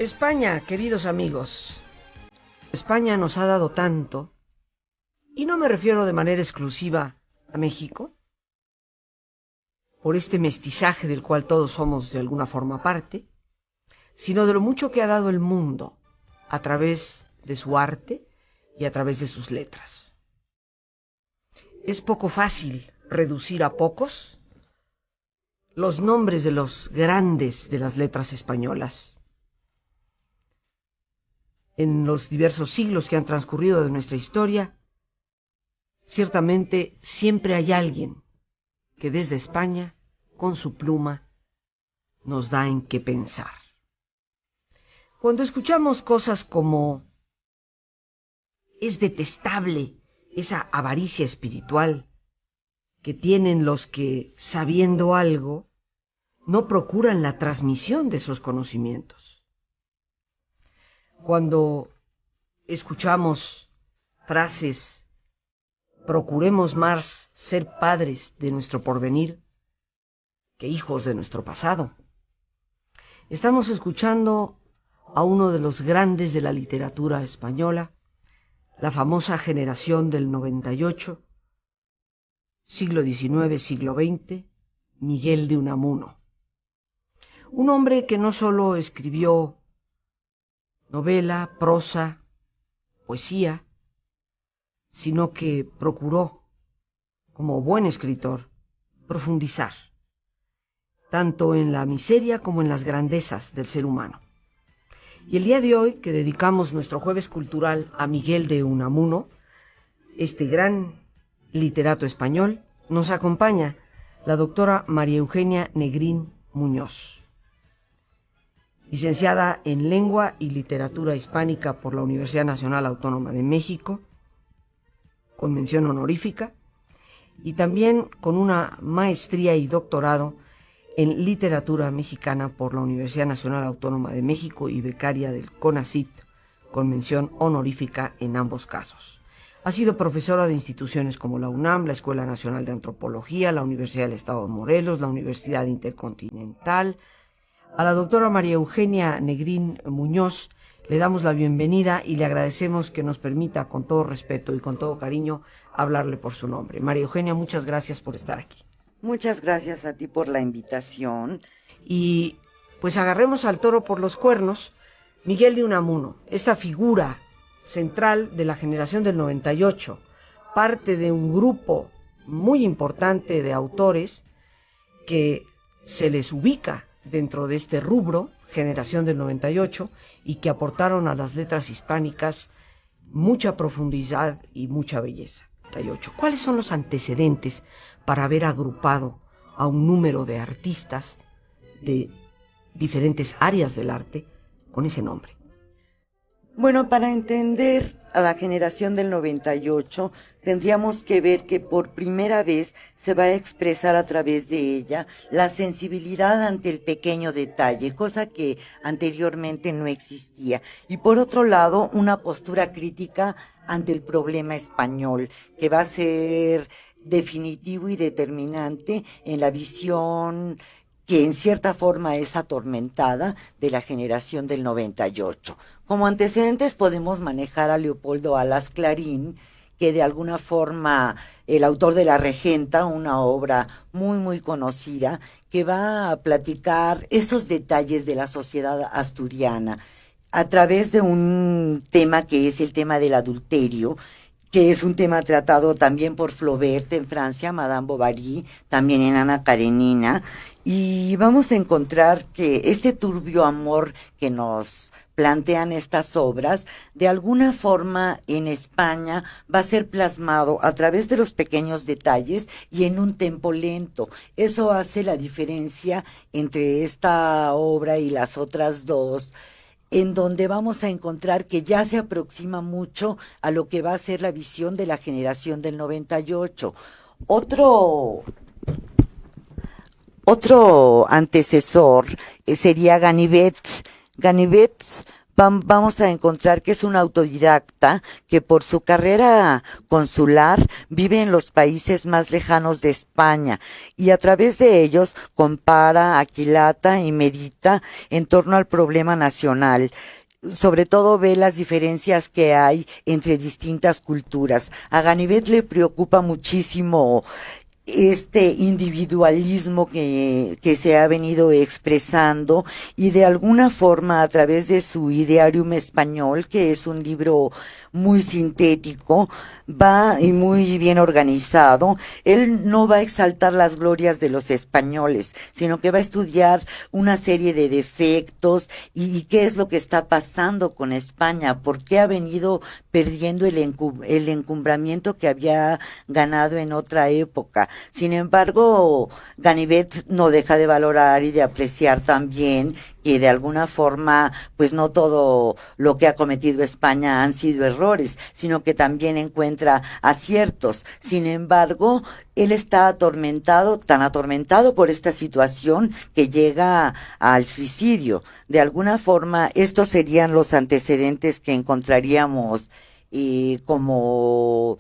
España, queridos amigos. España nos ha dado tanto, y no me refiero de manera exclusiva a México, por este mestizaje del cual todos somos de alguna forma parte, sino de lo mucho que ha dado el mundo a través de su arte y a través de sus letras. Es poco fácil reducir a pocos los nombres de los grandes de las letras españolas. En los diversos siglos que han transcurrido de nuestra historia, ciertamente siempre hay alguien que desde España, con su pluma, nos da en qué pensar. Cuando escuchamos cosas como es detestable esa avaricia espiritual que tienen los que, sabiendo algo, no procuran la transmisión de esos conocimientos. Cuando escuchamos frases, procuremos más ser padres de nuestro porvenir que hijos de nuestro pasado, estamos escuchando a uno de los grandes de la literatura española, la famosa generación del 98, siglo XIX, siglo XX, Miguel de Unamuno. Un hombre que no solo escribió novela, prosa, poesía, sino que procuró, como buen escritor, profundizar, tanto en la miseria como en las grandezas del ser humano. Y el día de hoy, que dedicamos nuestro jueves cultural a Miguel de Unamuno, este gran literato español, nos acompaña la doctora María Eugenia Negrín Muñoz, licenciada en Lengua y Literatura Hispánica por la Universidad Nacional Autónoma de México, con mención honorífica, y también con una maestría y doctorado en Literatura Mexicana por la Universidad Nacional Autónoma de México y becaria del CONACYT, con mención honorífica en ambos casos. Ha sido profesora de instituciones como la UNAM, la Escuela Nacional de Antropología, la Universidad del Estado de Morelos, la Universidad Intercontinental. A la doctora María Eugenia Negrín Muñoz le damos la bienvenida y le agradecemos que nos permita, con todo respeto y con todo cariño, hablarle por su nombre. María Eugenia, muchas gracias por estar aquí. Muchas gracias a ti por la invitación. Y pues agarremos al toro por los cuernos. Miguel de Unamuno, esta figura central de la generación del 98, parte de un grupo muy importante de autores que se les ubica dentro de este rubro, generación del 98, y que aportaron a las letras hispánicas mucha profundidad y mucha belleza. 98. ¿Cuáles son los antecedentes para haber agrupado a un número de artistas de diferentes áreas del arte con ese nombre? Bueno, para entender a la generación del 98, tendríamos que ver que por primera vez se va a expresar a través de ella la sensibilidad ante el pequeño detalle, cosa que anteriormente no existía. Y por otro lado, una postura crítica ante el problema español, que va a ser definitivo y determinante en la visión que en cierta forma es atormentada de la generación del 98. Como antecedentes podemos manejar a Leopoldo Alas Clarín, que de alguna forma el autor de La Regenta, una obra muy conocida, que va a platicar esos detalles de la sociedad asturiana a través de un tema que es el tema del adulterio, que es un tema tratado también por Flaubert en Francia, Madame Bovary, también en Ana Karenina, y vamos a encontrar que este turbio amor que nos plantean estas obras, de alguna forma en España va a ser plasmado a través de los pequeños detalles y en un tempo lento. Eso hace la diferencia entre esta obra y las otras dos, en donde vamos a encontrar que ya se aproxima mucho a lo que va a ser la visión de la generación del 98. Otro antecesor sería Ganivet. Ganivet vamos a encontrar que es un autodidacta que por su carrera consular vive en los países más lejanos de España y a través de ellos compara, aquilata y medita en torno al problema nacional. Sobre todo ve las diferencias que hay entre distintas culturas. A Ganivet le preocupa muchísimo este individualismo que se ha venido expresando y de alguna forma a través de su Idearium Español, que es un libro muy sintético, va y muy bien organizado. Él no va a exaltar las glorias de los españoles, sino que va a estudiar una serie de defectos y qué es lo que está pasando con España, por qué ha venido perdiendo el encumbramiento que había ganado en otra época. Sin embargo, Ganivet no deja de valorar y de apreciar también que de alguna forma, pues no todo lo que ha cometido España han sido errores, sino que también encuentra aciertos. Sin embargo, él está atormentado, tan atormentado por esta situación que llega al suicidio. De alguna forma, estos serían los antecedentes que encontraríamos como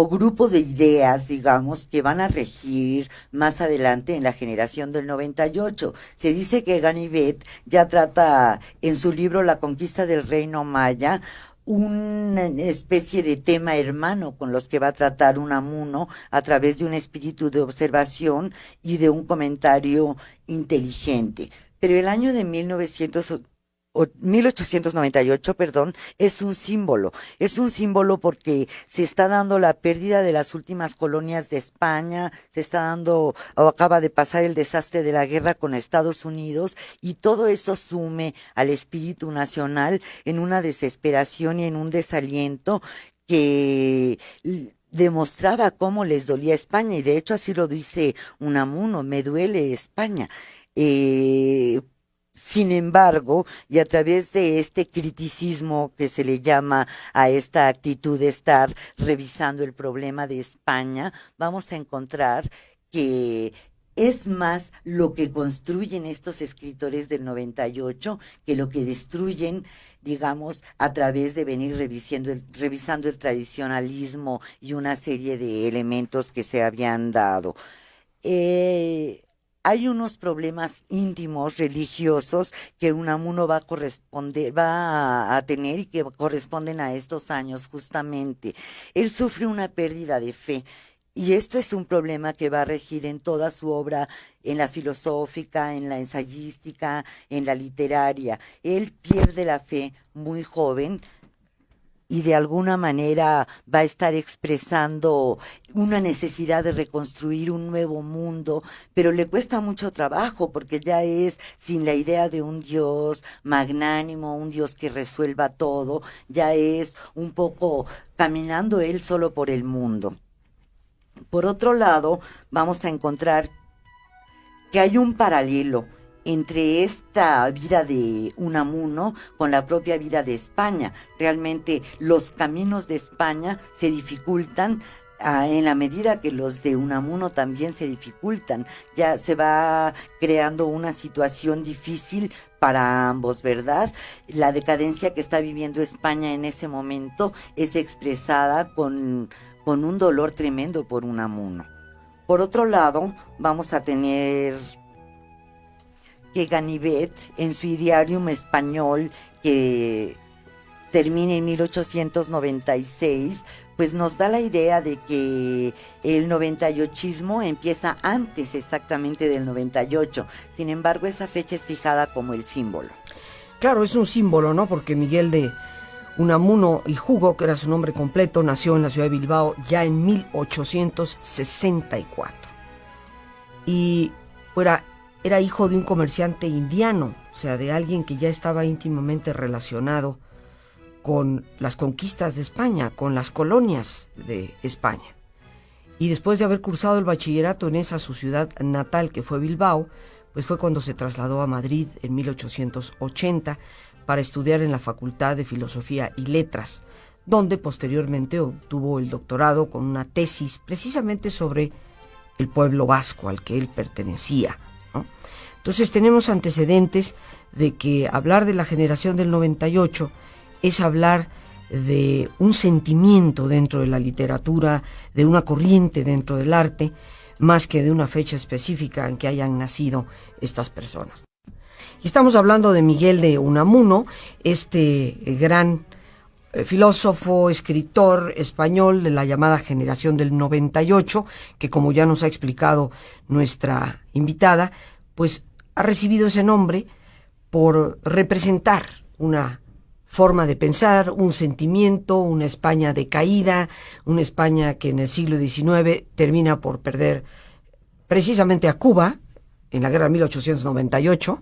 grupo de ideas, digamos, que van a regir más adelante en la generación del 98. Se dice que Ganivet ya trata en su libro La conquista del reino maya una especie de tema hermano con los que va a tratar Unamuno a través de un espíritu de observación y de un comentario inteligente. Pero el año de 1898, perdón, es un símbolo porque se está dando la pérdida de las últimas colonias de España, se está dando, o acaba de pasar el desastre de la guerra con Estados Unidos, y todo eso sume al espíritu nacional en una desesperación y en un desaliento que demostraba cómo les dolía España, y de hecho así lo dice Unamuno: me duele España. Sin embargo, y a través de este criticismo que se le llama a esta actitud de estar revisando el problema de España, vamos a encontrar que es más lo que construyen estos escritores del 98 que lo que destruyen, digamos, a través de venir revisando el tradicionalismo y una serie de elementos que se habían dado. Hay unos problemas íntimos, religiosos, que Unamuno va a tener y que corresponden a estos años justamente. Él sufre una pérdida de fe. Y esto es un problema que va a regir en toda su obra, en la filosófica, en la ensayística, en la literaria. Él pierde la fe muy joven, y de alguna manera va a estar expresando una necesidad de reconstruir un nuevo mundo, pero le cuesta mucho trabajo porque ya es sin la idea de un Dios magnánimo, un Dios que resuelva todo, ya es un poco caminando él solo por el mundo. Por otro lado, vamos a encontrar que hay un paralelo entre esta vida de Unamuno con la propia vida de España. Realmente los caminos de España se dificultan en la medida que los de Unamuno también se dificultan. Ya se va creando una situación difícil para ambos, ¿verdad? La decadencia que está viviendo España en ese momento es expresada con un dolor tremendo por Unamuno. Por otro lado, vamos a tener que Ganivet, en su Idearium Español, que termina en 1896, pues nos da la idea de que el 98ismo empieza antes exactamente del 98. Sin embargo, esa fecha es fijada como el símbolo. Claro, es un símbolo, ¿no? Porque Miguel de Unamuno y Hugo, que era su nombre completo, nació en la ciudad de Bilbao ya en 1864. Y era hijo de un comerciante indiano, o sea, de alguien que ya estaba íntimamente relacionado con las conquistas de España, con las colonias de España. Y después de haber cursado el bachillerato en esa su ciudad natal, que fue Bilbao, pues fue cuando se trasladó a Madrid en 1880 para estudiar en la Facultad de Filosofía y Letras, donde posteriormente obtuvo el doctorado con una tesis precisamente sobre el pueblo vasco al que él pertenecía, ¿no? Entonces tenemos antecedentes de que hablar de la generación del 98 es hablar de un sentimiento dentro de la literatura, de una corriente dentro del arte, más que de una fecha específica en que hayan nacido estas personas. Y estamos hablando de Miguel de Unamuno, este gran filósofo, escritor español de la llamada generación del 98, que como ya nos ha explicado nuestra invitada, pues ha recibido ese nombre por representar una forma de pensar, un sentimiento, una España decaída, una España que en el siglo XIX termina por perder precisamente a Cuba en la guerra de 1898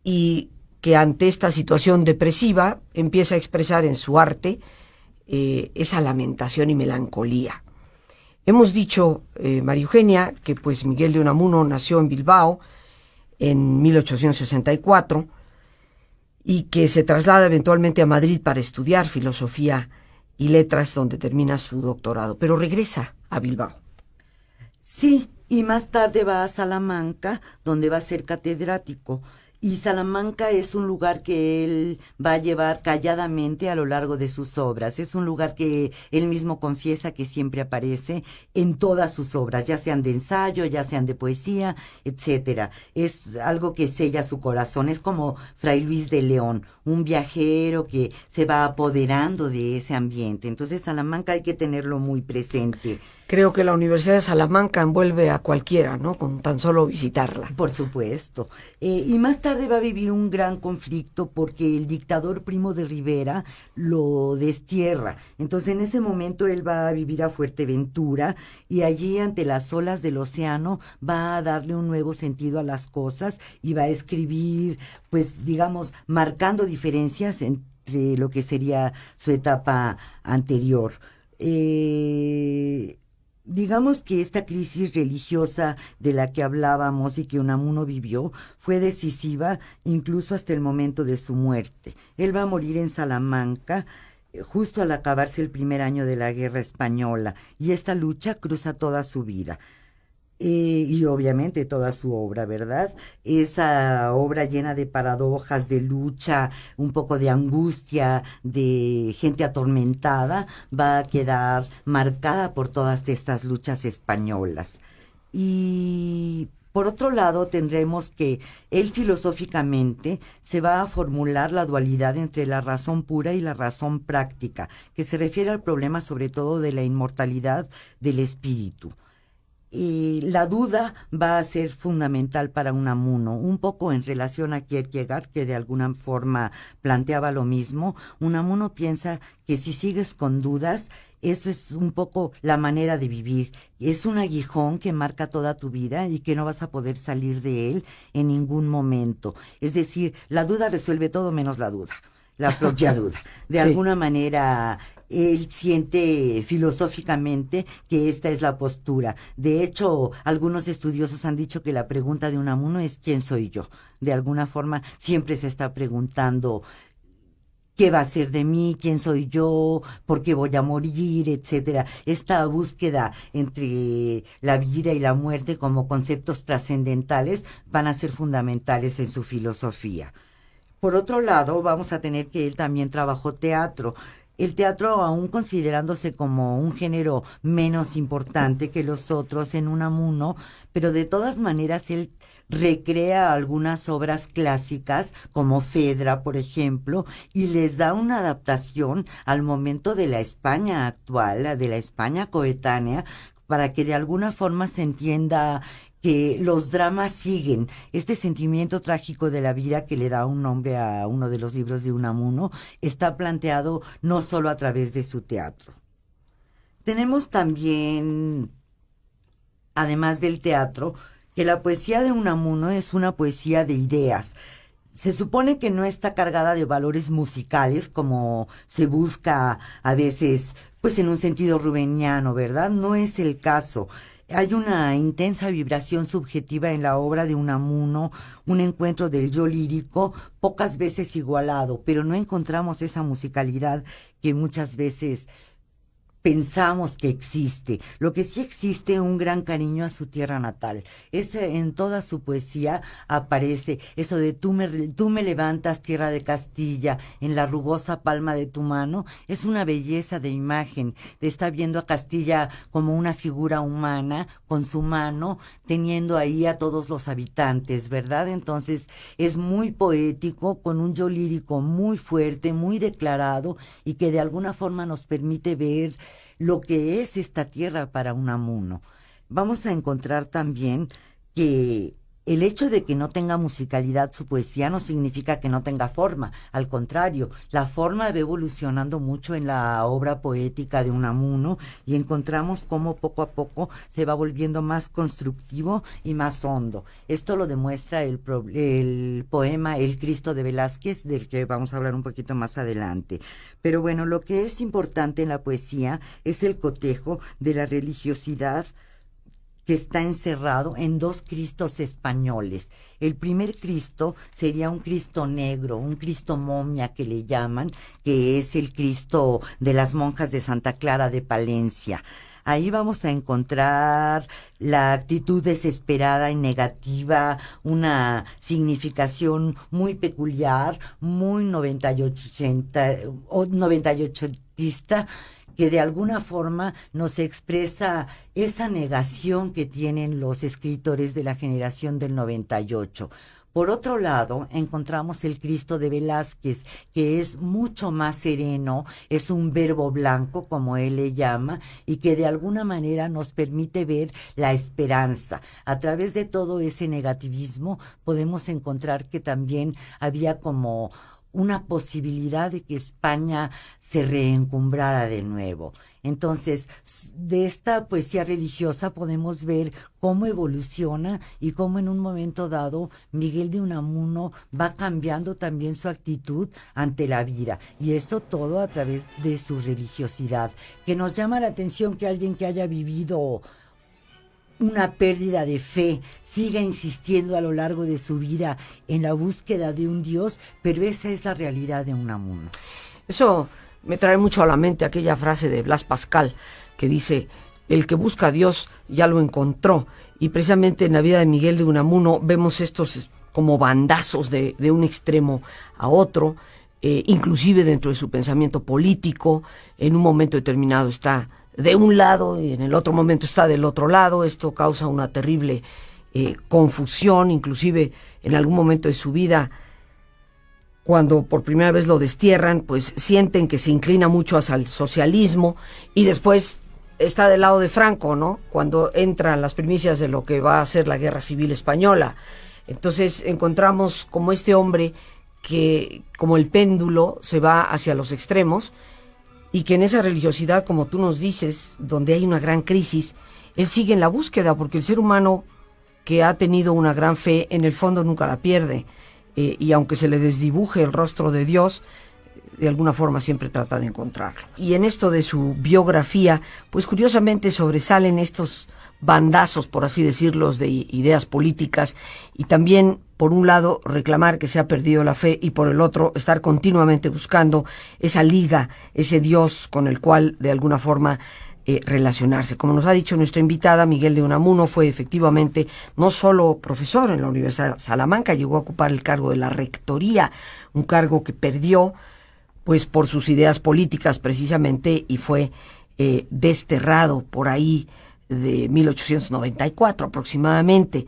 y que ante esta situación depresiva empieza a expresar en su arte esa lamentación y melancolía. Hemos dicho, María Eugenia, que pues Miguel de Unamuno nació en Bilbao en 1864 y que se traslada eventualmente a Madrid para estudiar filosofía y letras, donde termina su doctorado, pero regresa a Bilbao. Sí, y más tarde va a Salamanca, donde va a ser catedrático. Y Salamanca es un lugar que él va a llevar calladamente a lo largo de sus obras. Es un lugar que él mismo confiesa que siempre aparece en todas sus obras, ya sean de ensayo, ya sean de poesía, etcétera. Es algo que sella su corazón. Es como Fray Luis de León, un viajero que se va apoderando de ese ambiente. Entonces Salamanca hay que tenerlo muy presente. Creo que la Universidad de Salamanca envuelve a cualquiera, ¿no?, con tan solo visitarla. Por supuesto. Y más tarde va a vivir un gran conflicto porque el dictador Primo de Rivera lo destierra. Entonces en ese momento él va a vivir a Fuerteventura y allí ante las olas del océano va a darle un nuevo sentido a las cosas y va a escribir, pues digamos, marcando diferencias entre lo que sería su etapa anterior. Digamos que esta crisis religiosa de la que hablábamos y que Unamuno vivió fue decisiva incluso hasta el momento de su muerte. Él va a morir en Salamanca justo al acabarse el primer año de la Guerra Española y esta lucha cruza toda su vida. Y obviamente toda su obra, ¿verdad? Esa obra llena de paradojas, de lucha, un poco de angustia, de gente atormentada, va a quedar marcada por todas estas luchas españolas. Y por otro lado, tendremos que él filosóficamente se va a formular la dualidad entre la razón pura y la razón práctica, que se refiere al problema sobre todo de la inmortalidad del espíritu. Y la duda va a ser fundamental para Unamuno, un poco en relación a Kierkegaard, que de alguna forma planteaba lo mismo. Unamuno piensa que si sigues con dudas, eso es un poco la manera de vivir. Es un aguijón que marca toda tu vida y que no vas a poder salir de él en ningún momento. Es decir, la duda resuelve todo menos la duda, la propia duda. De Sí. alguna manera él siente filosóficamente que esta es la postura. De hecho, algunos estudiosos han dicho que la pregunta de Unamuno es ¿quién soy yo? De alguna forma siempre se está preguntando ¿qué va a ser de mí? ¿Quién soy yo? ¿Por qué voy a morir? Etcétera. Esta búsqueda entre la vida y la muerte como conceptos trascendentales van a ser fundamentales en su filosofía. Por otro lado, vamos a tener que él también trabajó teatro. El teatro, aún considerándose como un género menos importante que los otros en Unamuno, pero de todas maneras él recrea algunas obras clásicas, como Fedra, por ejemplo, y les da una adaptación al momento de la España actual, de la España coetánea, para que de alguna forma se entienda que los dramas siguen. Este sentimiento trágico de la vida que le da un nombre a uno de los libros de Unamuno está planteado no solo a través de su teatro. Tenemos también, además del teatro, que la poesía de Unamuno es una poesía de ideas. Se supone que no está cargada de valores musicales como se busca a veces, pues en un sentido rubeniano, ¿verdad? No es el caso. Hay una intensa vibración subjetiva en la obra de Unamuno, un encuentro del yo lírico pocas veces igualado, pero no encontramos esa musicalidad que muchas veces pensamos que existe. Lo que sí existe un gran cariño a su tierra natal. En toda su poesía aparece eso de tú me levantas, tierra de Castilla, en la rugosa palma de tu mano. Es una belleza de imagen, de estar viendo a Castilla como una figura humana, con su mano, teniendo ahí a todos los habitantes, ¿verdad? Entonces, es muy poético, con un yo lírico muy fuerte, muy declarado, y que de alguna forma nos permite ver lo que es esta tierra para Unamuno. Vamos a encontrar también que el hecho de que no tenga musicalidad su poesía no significa que no tenga forma. Al contrario, la forma va evolucionando mucho en la obra poética de Unamuno y encontramos cómo poco a poco se va volviendo más constructivo y más hondo. Esto lo demuestra el poema El Cristo de Velázquez, del que vamos a hablar un poquito más adelante. Pero bueno, lo que es importante en la poesía es el cotejo de la religiosidad que está encerrado en dos Cristos españoles. El primer Cristo sería un Cristo negro, un Cristo momia que le llaman, que es el Cristo de las monjas de Santa Clara de Palencia. Ahí vamos a encontrar la actitud desesperada y negativa, una significación muy peculiar, muy 98ista, que de alguna forma nos expresa esa negación que tienen los escritores de la generación del 98. Por otro lado, encontramos el Cristo de Velázquez, que es mucho más sereno, es un verbo blanco, como él le llama, y que de alguna manera nos permite ver la esperanza. A través de todo ese negativismo podemos encontrar que también había como una posibilidad de que España se reencumbrara de nuevo. Entonces, de esta poesía religiosa podemos ver cómo evoluciona y cómo en un momento dado Miguel de Unamuno va cambiando también su actitud ante la vida. Y eso todo a través de su religiosidad, que nos llama la atención que alguien que haya vivido una pérdida de fe siga insistiendo a lo largo de su vida en la búsqueda de un Dios, pero esa es la realidad de Unamuno. Eso me trae mucho a la mente aquella frase de Blas Pascal que dice: el que busca a Dios ya lo encontró. Y precisamente en la vida de Miguel de Unamuno vemos estos como bandazos de un extremo a otro, inclusive dentro de su pensamiento político. En un momento determinado está de un lado y en el otro momento está del otro lado. Esto causa una terrible confusión, inclusive en algún momento de su vida, cuando por primera vez lo destierran, pues sienten que se inclina mucho hacia el socialismo, y después está del lado de Franco, ¿no?, cuando entran las primicias de lo que va a ser la Guerra Civil Española. Entonces encontramos como este hombre que, como el péndulo, se va hacia los extremos, y que en esa religiosidad, como tú nos dices, donde hay una gran crisis, él sigue en la búsqueda, porque el ser humano que ha tenido una gran fe, en el fondo nunca la pierde, y aunque se le desdibuje el rostro de Dios, de alguna forma siempre trata de encontrarlo. Y en esto de su biografía, pues curiosamente sobresalen estos bandazos, por así decirlos, de ideas políticas, y también, por un lado, reclamar que se ha perdido la fe, y por el otro, estar continuamente buscando esa liga, ese Dios con el cual, de alguna forma, relacionarse. Como nos ha dicho nuestra invitada, Miguel de Unamuno fue efectivamente no solo profesor en la Universidad de Salamanca, llegó a ocupar el cargo de la rectoría, un cargo que perdió pues por sus ideas políticas precisamente, y fue desterrado por ahí de 1894 aproximadamente.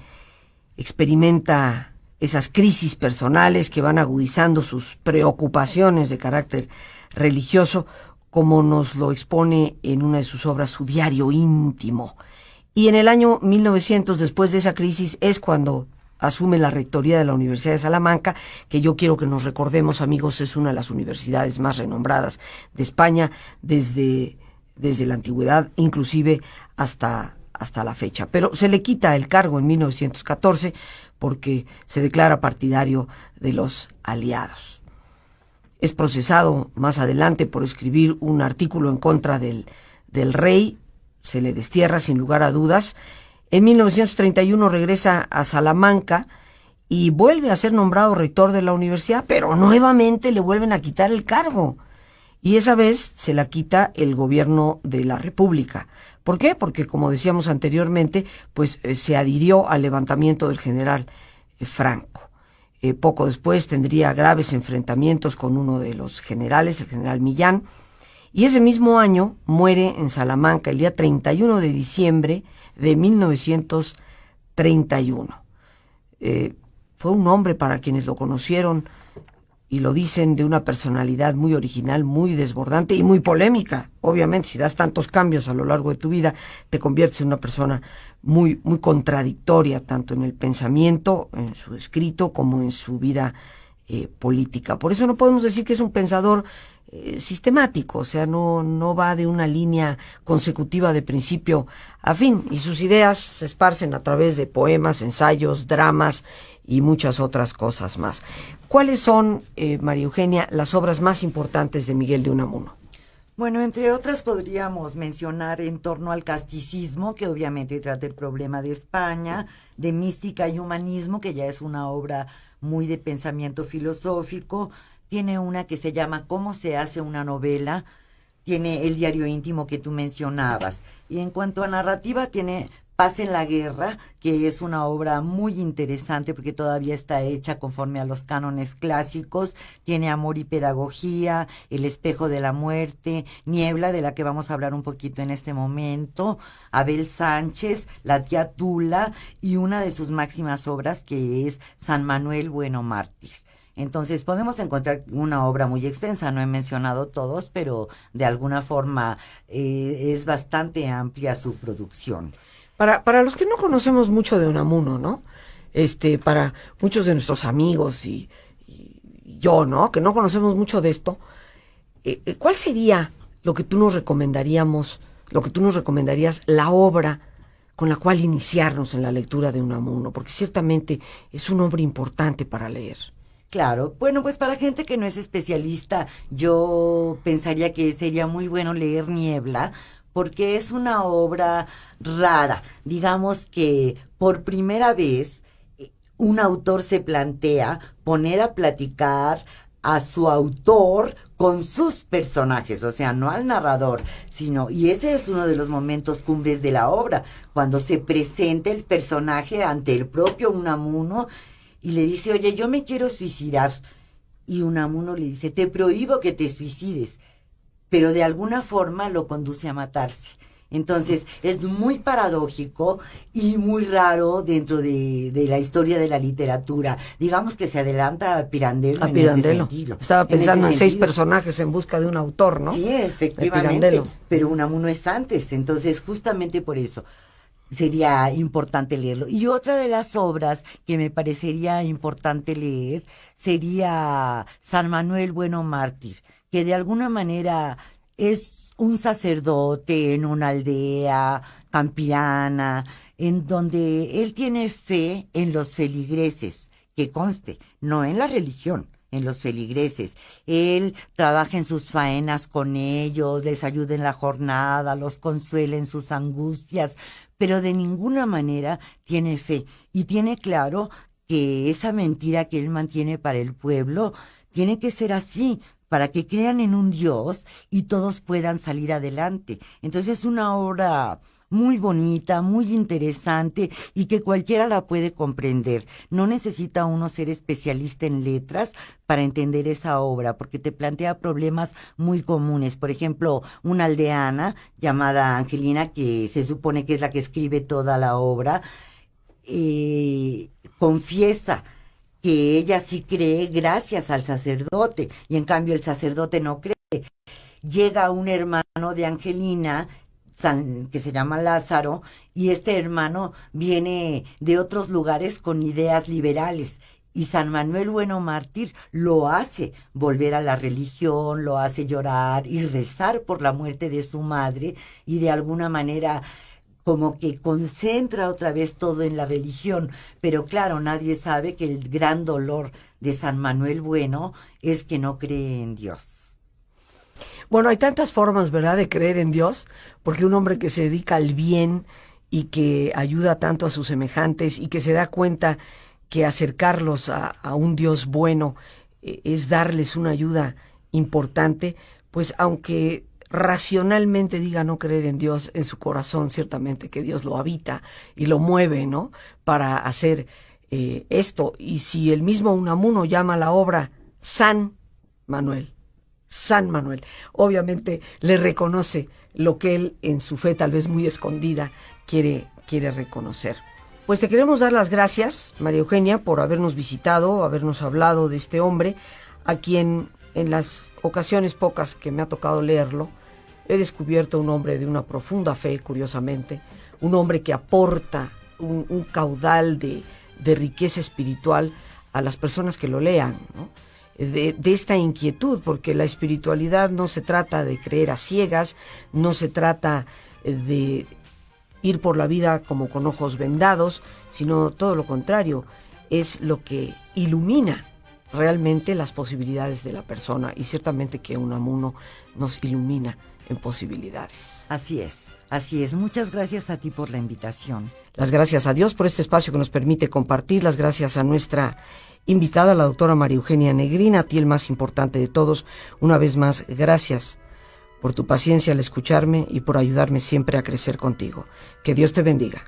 Experimenta esas crisis personales que van agudizando sus preocupaciones de carácter religioso, como nos lo expone en una de sus obras, su diario íntimo. Y en el año 1900, después de esa crisis, es cuando asume la rectoría de la Universidad de Salamanca, que yo quiero que nos recordemos, amigos, es una de las universidades más renombradas de España desde la antigüedad, inclusive hasta la fecha. Pero se le quita el cargo en 1914 porque se declara partidario de los aliados. Es procesado más adelante por escribir un artículo en contra del rey, se le destierra sin lugar a dudas. En 1931 regresa a Salamanca y vuelve a ser nombrado rector de la universidad, pero nuevamente le vuelven a quitar el cargo. y esa vez se la quita el gobierno de la República. ¿Por qué? Porque, como decíamos anteriormente, pues se adhirió al levantamiento del general Franco. Poco después tendría graves enfrentamientos con uno de los generales, el general Millán, y ese mismo año muere en Salamanca el día 31 de diciembre de 1931. Fue un hombre, para quienes lo conocieron y lo dicen, de una personalidad muy original, muy desbordante y muy polémica. Obviamente, si das tantos cambios a lo largo de tu vida, te conviertes en una persona muy, muy contradictoria, tanto en el pensamiento, en su escrito, como en su vida política. Por eso no podemos decir que es un pensador sistemático, o sea, no va de una línea consecutiva de principio a fin, y sus ideas se esparcen a través de poemas, ensayos, dramas y muchas otras cosas más. ¿Cuáles son, María Eugenia, las obras más importantes de Miguel de Unamuno? Bueno, entre otras podríamos mencionar En torno al casticismo, que obviamente trata el problema de España, de Mística y Humanismo, que ya es una obra muy de pensamiento filosófico. Tiene una que se llama ¿Cómo se hace una novela? Tiene El diario íntimo que tú mencionabas. Y en cuanto a narrativa, tiene Paz en la guerra, que es una obra muy interesante porque todavía está hecha conforme a los cánones clásicos. Tiene Amor y pedagogía, El espejo de la muerte, Niebla, de la que vamos a hablar un poquito en este momento, Abel Sánchez, La tía Tula, y una de sus máximas obras, que es San Manuel Bueno Mártir. Entonces podemos encontrar una obra muy extensa, no he mencionado todos, pero de alguna forma es bastante amplia su producción. Para los que no conocemos mucho de Unamuno, ¿no? Para muchos de nuestros amigos y yo, ¿no? Que no conocemos mucho de esto, ¿cuál sería lo que tú nos recomendarías, la obra con la cual iniciarnos en la lectura de Unamuno? Porque ciertamente es un hombre importante para leer. Claro, bueno, pues para gente que no es especialista, yo pensaría que sería muy bueno leer Niebla, porque es una obra rara. Digamos que por primera vez un autor se plantea poner a platicar a su autor con sus personajes, o sea, no al narrador, sino, y ese es uno de los momentos cumbres de la obra, cuando se presenta el personaje ante el propio Unamuno y le dice, oye, yo me quiero suicidar. Y Unamuno le dice, te prohíbo que te suicides, pero de alguna forma lo conduce a matarse. Entonces, es muy paradójico y muy raro dentro de la historia de la literatura. Digamos que se adelanta a Pirandello en ese sentido. Estaba pensando en 6 personajes en busca de un autor, ¿no? Sí, efectivamente, pero Unamuno es antes, entonces justamente por eso sería importante leerlo. Y otra de las obras que me parecería importante leer sería San Manuel Bueno Mártir, que de alguna manera es un sacerdote en una aldea campirana, en donde él tiene fe en los feligreses, que conste, no en la religión, en los feligreses. Él trabaja en sus faenas con ellos, les ayuda en la jornada, los consuela en sus angustias, pero de ninguna manera tiene fe. Y tiene claro que esa mentira que él mantiene para el pueblo tiene que ser así, para que crean en un Dios y todos puedan salir adelante. Entonces es una obra muy bonita, muy interesante y que cualquiera la puede comprender. No necesita uno ser especialista en letras para entender esa obra, porque te plantea problemas muy comunes. Por ejemplo, una aldeana llamada Angelina, que se supone que es la que escribe toda la obra, confiesa que ella sí cree gracias al sacerdote, y en cambio el sacerdote no cree. Llega un hermano de Angelina, que se llama Lázaro, y este hermano viene de otros lugares con ideas liberales, y San Manuel Bueno Mártir lo hace volver a la religión, lo hace llorar y rezar por la muerte de su madre, y de alguna manera como que concentra otra vez todo en la religión. Pero claro, nadie sabe que el gran dolor de San Manuel Bueno es que no cree en Dios. Bueno, hay tantas formas, ¿verdad?, de creer en Dios, porque un hombre que se dedica al bien y que ayuda tanto a sus semejantes y que se da cuenta que acercarlos a un Dios bueno es darles una ayuda importante, pues aunque racionalmente diga no creer en Dios, en su corazón ciertamente que Dios lo habita y lo mueve, ¿no?, para hacer esto. Y si el mismo Unamuno llama a la obra San Manuel, obviamente le reconoce lo que él en su fe tal vez muy escondida quiere reconocer. Pues te queremos dar las gracias, María Eugenia, por habernos visitado, habernos hablado de este hombre, a quien en las ocasiones pocas que me ha tocado leerlo, he descubierto un hombre de una profunda fe, curiosamente, un hombre que aporta un caudal de riqueza espiritual a las personas que lo lean, ¿no?, de esta inquietud, porque la espiritualidad no se trata de creer a ciegas, no se trata de ir por la vida como con ojos vendados, sino todo lo contrario, es lo que ilumina realmente las posibilidades de la persona, y ciertamente que Unamuno nos ilumina en posibilidades. Así es. Muchas gracias a ti por la invitación. Las gracias a Dios por este espacio que nos permite compartir, las gracias a nuestra invitada, la doctora María Eugenia Negrín, a ti el más importante de todos. Una vez más, gracias por tu paciencia al escucharme y por ayudarme siempre a crecer contigo. Que Dios te bendiga.